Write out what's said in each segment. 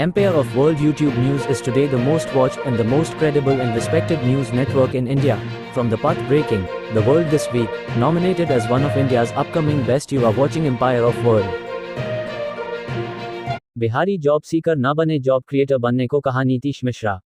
Empire of World YouTube News is today the most watched and the most credible and respected news network in India. From the path-breaking, The World This Week, nominated as one of India's upcoming best, you are watching Empire of World. Bihari job seeker न बने, job creator बनने को कहा Nitish Mishra.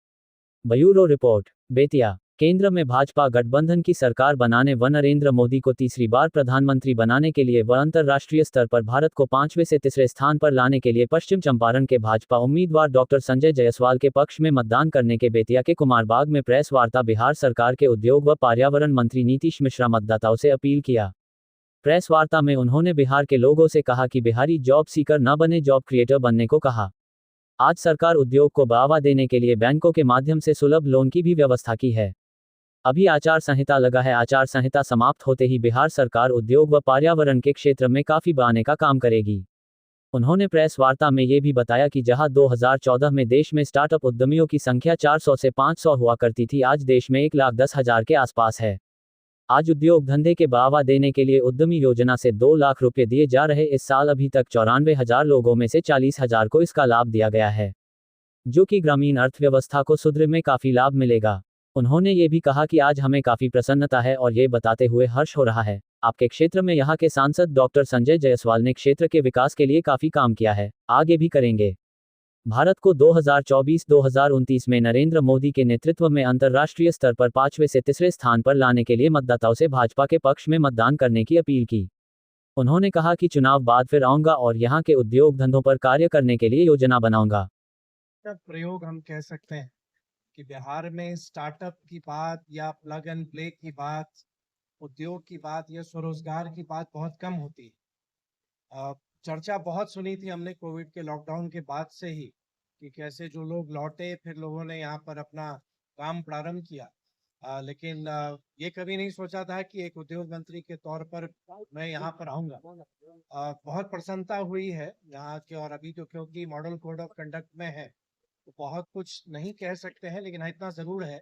Bureau report, Bettiah. केंद्र में भाजपा गठबंधन की सरकार बनाने व नरेंद्र मोदी को तीसरी बार प्रधानमंत्री बनाने के लिए व अंतर्राष्ट्रीय स्तर पर भारत को 5वें से तीसरे स्थान पर लाने के लिए पश्चिम चंपारण के भाजपा उम्मीदवार डॉक्टर संजय जायसवाल के पक्ष में मतदान करने के बेतिया के कुमारबाग में प्रेस वार्ता बिहार सरकार के उद्योग व पर्यावरण मंत्री नीतीश मिश्रा मतदाताओं से अपील किया। प्रेस वार्ता में उन्होंने बिहार के लोगों से कहा कि बिहारी जॉब सीकर न बने, जॉब क्रिएटर बनने को कहा। आज सरकार उद्योग को बढ़ावा देने के लिए बैंकों के माध्यम से सुलभ लोन की भी व्यवस्था की है। अभी आचार संहिता लगा है, आचार संहिता समाप्त होते ही बिहार सरकार उद्योग व पर्यावरण के क्षेत्र में काफी बढ़ाने का काम करेगी। उन्होंने प्रेस वार्ता में ये भी बताया कि जहां 2014 में देश में स्टार्टअप उद्यमियों की संख्या 400 से 500 हुआ करती थी, आज देश में 1,10,000 के आसपास है। आज उद्योग धंधे के बढ़ावा देने के लिए उद्यमी योजना से 2 लाख रुपए दिए जा रहे। इस साल अभी तक 94,000 लोगों में से 40,000 को इसका लाभ दिया गया है, जो कि ग्रामीण अर्थव्यवस्था को सुधारने में काफी लाभ मिलेगा। उन्होंने ये भी कहा कि आज हमें काफी प्रसन्नता है और ये बताते हुए हर्ष हो रहा है, आपके क्षेत्र में यहाँ के सांसद डॉक्टर संजय जायसवाल ने क्षेत्र के विकास के लिए काफी काम किया है, आगे भी करेंगे। भारत को 2024-2029 में नरेंद्र मोदी के नेतृत्व में अंतर्राष्ट्रीय स्तर पर 5वें से तीसरे स्थान पर लाने के लिए मतदाताओं से भाजपा के पक्ष में मतदान करने की अपील की। उन्होंने कहा कि चुनाव बाद फिर आऊंगा और यहाँ के उद्योग धंधों पर कार्य करने के लिए योजना बनाऊंगा। प्रयोग हम कह सकते हैं कि बिहार में स्टार्टअप की बात या प्लग एंड प्ले की बात, उद्योग की बात या स्वरोजगार की बात बहुत कम होती है। चर्चा बहुत सुनी थी हमने कोविड के लॉकडाउन के बाद से ही कि कैसे जो लोग लौटे फिर लोगों ने यहाँ पर अपना काम प्रारंभ किया, लेकिन ये कभी नहीं सोचा था कि एक उद्योग मंत्री के तौर पर मैं यहाँ पर आऊँगा। बहुत प्रसन्नता हुई है यहाँ के, और अभी तो क्योंकि मॉडल कोड ऑफ कंडक्ट में है तो बहुत कुछ नहीं कह सकते हैं, लेकिन इतना जरूर है,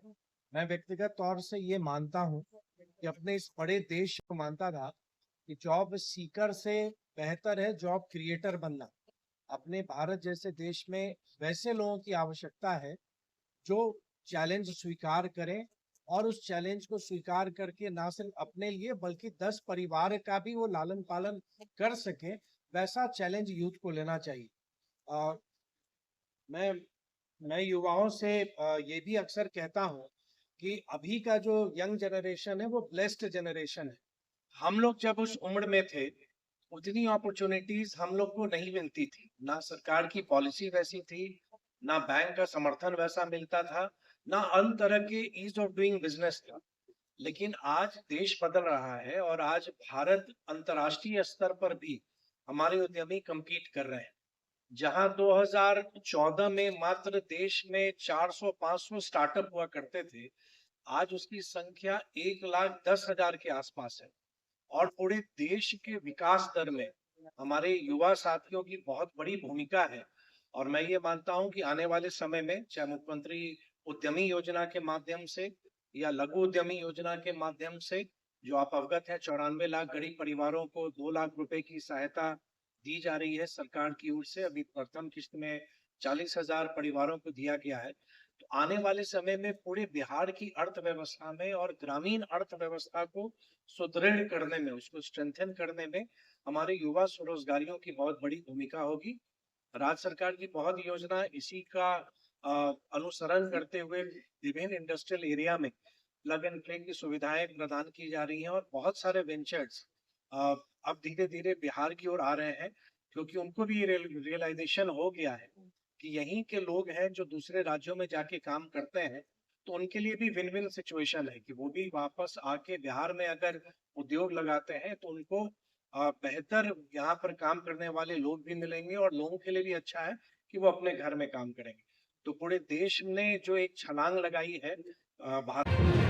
मैं व्यक्तिगत तौर से ये मानता हूँ कि अपने इस बड़े देश को मानता था कि जॉब सीकर से बेहतर है जॉब क्रिएटर बनना। अपने भारत जैसे देश में वैसे लोगों की आवश्यकता है जो चैलेंज स्वीकार करें और उस चैलेंज को स्वीकार करके ना सिर्फ अपने लिए बल्कि 10 परिवार का भी वो लालन पालन कर सके, वैसा चैलेंज यूथ को लेना चाहिए। और मैं युवाओं से ये भी अक्सर कहता हूँ कि अभी का जो यंग जनरेशन है वो ब्लेस्ड जनरेशन है। हम लोग जब उस उम्र में थे उतनी अपॉर्चुनिटीज हम लोग को नहीं मिलती थी, ना सरकार की पॉलिसी वैसी थी, ना बैंक का समर्थन वैसा मिलता था, ना अन्य तरह के ईज ऑफ डूइंग बिजनेस था। लेकिन आज देश बदल रहा है और आज भारत अंतर्राष्ट्रीय स्तर पर भी हमारे उद्यमी compete कर रहे हैं। जहां 2014 में मात्र देश में 400-500 स्टार्टअप हुआ करते थे, आज उसकी संख्या 1,10,000 के आसपास है। और पूरे देश के विकास दर में हमारे युवा साथियों की बहुत बड़ी भूमिका है। और मैं ये मानता हूं कि आने वाले समय में चाहे मुख्यमंत्री उद्यमी योजना के माध्यम से या लघु उद्यमी योजना के माध्यम से, जो आप अवगत है 94 लाख गरीब परिवारों को 2 लाख रुपए की सहायता दी जा रही है सरकार की ओर से। अभी प्रथम किस्त में 40,000 परिवारों को दिया गया है। तो आने वाले समय में पूरे बिहार की अर्थव्यवस्था में और ग्रामीण अर्थव्यवस्था को सुदृढ़ करने में, उसको स्ट्रेंथन करने में हमारे युवा स्वरोजगारियों की बहुत बड़ी भूमिका होगी। राज्य सरकार की बहुत योजना इसी का अनुसरण करते हुए विभिन्न इंडस्ट्रियल एरिया में प्लग एंड प्ले की सुविधाएं प्रदान की जा रही हैं और बहुत सारे वेंचर्स अब धीरे धीरे बिहार की ओर आ रहे हैं, क्योंकि उनको भी रियलाइजेशन हो गया है कि यहीं के लोग हैं जो दूसरे राज्यों में जाके काम करते हैं, तो उनके लिए भी विन विन सिचुएशन है कि वो भी वापस आके बिहार में अगर उद्योग लगाते हैं तो उनको बेहतर यहाँ पर काम करने वाले लोग भी मिलेंगे और लोगों के लिए भी अच्छा है कि वो अपने घर में काम करेंगे। तो पूरे देश ने जो एक छलांग लगाई है भारत